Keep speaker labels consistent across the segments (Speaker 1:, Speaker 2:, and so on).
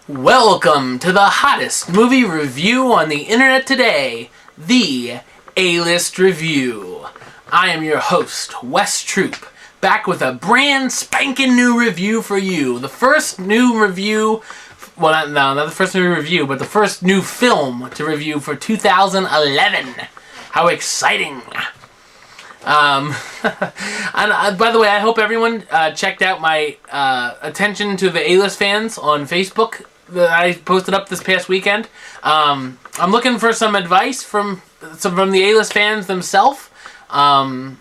Speaker 1: Welcome to the hottest movie review on the internet today, the A-List Review. I am your host, Wes Troop, back with a brand spanking new review for you. The first new review, well not the first new review, but the first new film to review for 2011. How exciting! And by the way, I hope everyone checked out my attention to the A-List fans on Facebook that I posted up this past weekend. I'm looking for some advice from the A-List fans themselves, or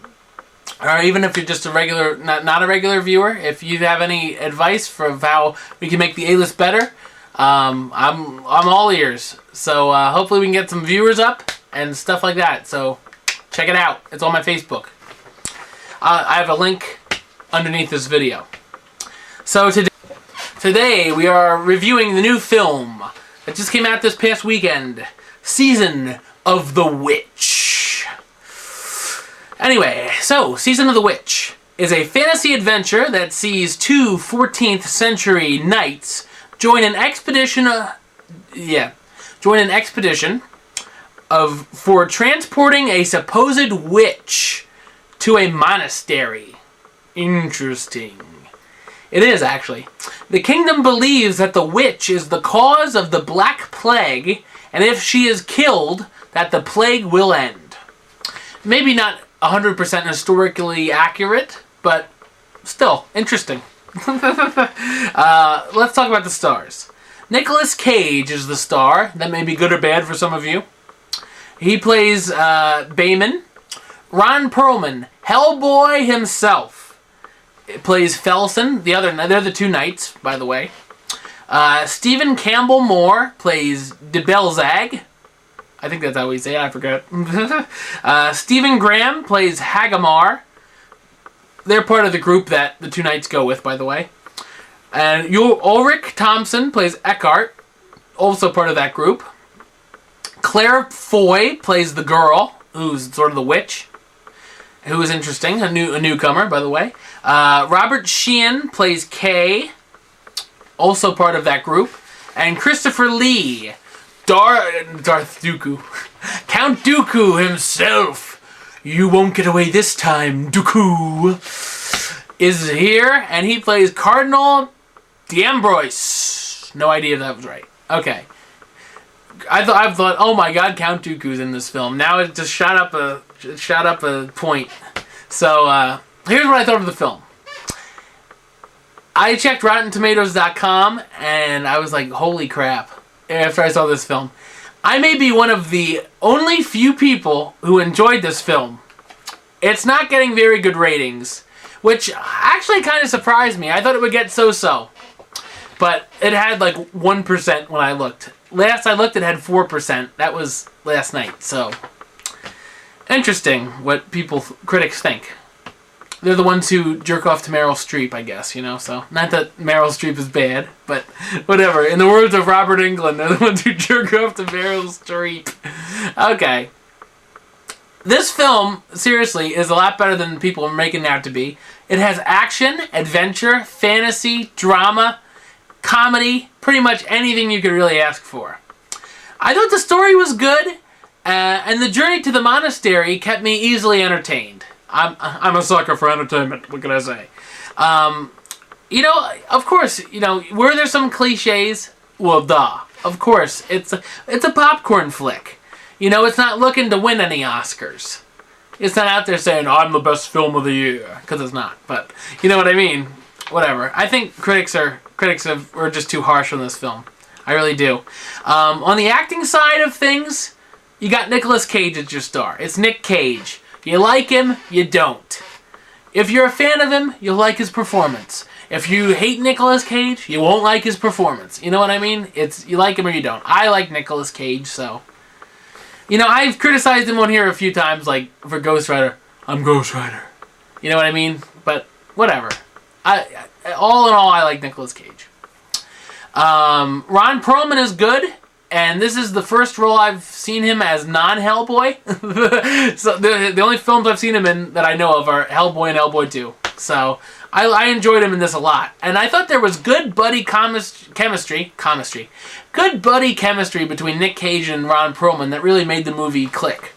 Speaker 1: even if you're just a regular, not a regular viewer. If you have any advice for how we can make the A-List better, I'm all ears. So hopefully we can get some viewers up and stuff like that. So check it out. It's on my Facebook. I have a link underneath this video. So today we are reviewing the new film that just came out this past weekend, Season of the Witch. Anyway, so Season of the Witch is a fantasy adventure that sees two 14th century knights join an expedition for transporting a supposed witch to a monastery. Interesting. It is, actually. The kingdom believes that the witch is the cause of the Black Plague, and if she is killed, that the plague will end. Maybe not 100% historically accurate, but still, interesting. Let's talk about the stars. Nicolas Cage is the star. That may be good or bad for some of you. He plays Bayman. Ron Perlman, Hellboy himself, plays Felson. They're the two knights, by the way. Stephen Campbell Moore plays de Belzag. I think that's how we say it. I forgot. Stephen Graham plays Hagamar. They're part of the group that the two knights go with, by the way. And Ulrich Thompson plays Eckhart, also part of that group. Claire Foy plays the girl, who's sort of the witch, who is interesting, a newcomer, by the way. Robert Sheehan plays Kay, also part of that group. And Christopher Lee, Darth Dooku, Count Dooku himself, you won't get away this time, Dooku, is here, and he plays Cardinal D'Ambroise. No idea if that was right. Okay. I thought, oh my God, Count Dooku's in this film. Now it just shot up a point. So here's what I thought of the film. I checked RottenTomatoes.com and I was like, holy crap! After I saw this film, I may be one of the only few people who enjoyed this film. It's not getting very good ratings, which actually kind of surprised me. I thought it would get so-so, but it had like 1% when I looked. Last I looked, it had 4%. That was last night, so interesting what critics think. They're the ones who jerk off to Meryl Streep, I guess, so not that Meryl Streep is bad, but whatever. In the words of Robert Englund, they're the ones who jerk off to Meryl Streep. Okay. This film, seriously, is a lot better than people are making it out to be. It has action, adventure, fantasy, drama, comedy, pretty much anything you could really ask for. I thought the story was good, and the journey to the monastery kept me easily entertained. I'm a sucker for entertainment, what can I say? Of course, were there some cliches? Well, duh. Of course, it's a popcorn flick. It's not looking to win any Oscars. It's not out there saying, I'm the best film of the year, because it's not. But, you know what I mean? Whatever. I think critics are just too harsh on this film. I really do. On the acting side of things, you got Nicolas Cage as your star. It's Nick Cage. You like him, you don't. If you're a fan of him, you'll like his performance. If you hate Nicolas Cage, you won't like his performance. You know what I mean? You like him or you don't. I like Nicolas Cage, so. I've criticized him on here a few times, like, for Ghost Rider. I'm Ghost Rider. You know what I mean? But, whatever. All in all, I like Nicolas Cage. Ron Perlman is good, and this is the first role I've seen him as non-Hellboy. So the only films I've seen him in that I know of are Hellboy and Hellboy 2. So I enjoyed him in this a lot. And I thought there was good buddy chemistry between Nick Cage and Ron Perlman that really made the movie click.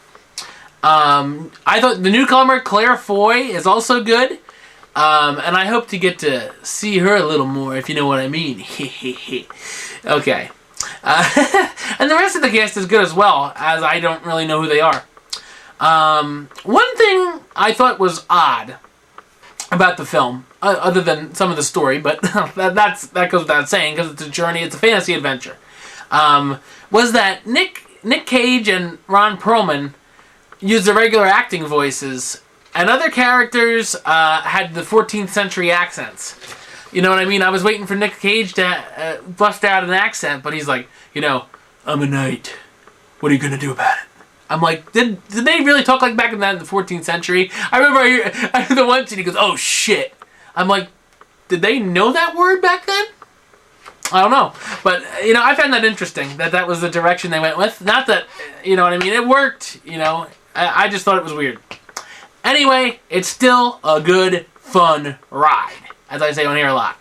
Speaker 1: I thought the newcomer, Claire Foy, is also good. And I hope to get to see her a little more, if you know what I mean. Okay. And the rest of the cast is good as well, as I don't really know who they are. One thing I thought was odd about the film, other than some of the story, but that goes without saying because it's a journey, it's a fantasy adventure, was that Nick Cage and Ron Perlman used the regular acting voices, and other characters had the 14th century accents. You know what I mean? I was waiting for Nick Cage to bust out an accent, but he's like, I'm a knight. What are you going to do about it? I'm like, did they really talk like back in the 14th century? I remember I heard the one scene, he goes, oh shit. I'm like, did they know that word back then? I don't know. But, I found that interesting, that was the direction they went with. Not that, you know what I mean? It worked, I just thought it was weird. Anyway, it's still a good, fun ride, as I say on here a lot.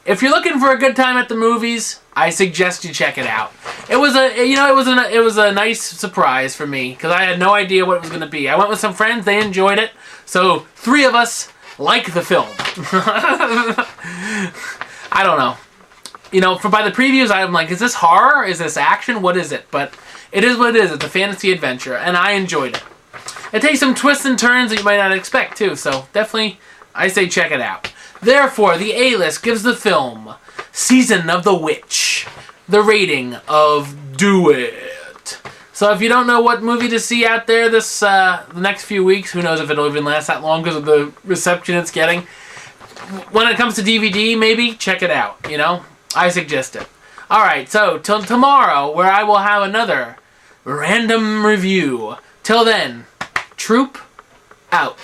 Speaker 1: If you're looking for a good time at the movies, I suggest you check it out. It was a nice surprise for me because I had no idea what it was going to be. I went with some friends; they enjoyed it, so 3 of us like the film. I don't know. By the previews, I'm like, is this horror? Is this action? What is it? But it is what it is. It's a fantasy adventure, and I enjoyed it. It takes some twists and turns that you might not expect too. So definitely, I say check it out. Therefore, the A-List gives the film Season of the Witch the rating of Do It. So if you don't know what movie to see out there this the next few weeks, who knows if it'll even last that long because of the reception it's getting. When it comes to DVD, maybe check it out. I suggest it. All right, so till tomorrow, where I will have another random review. Till then, troop out.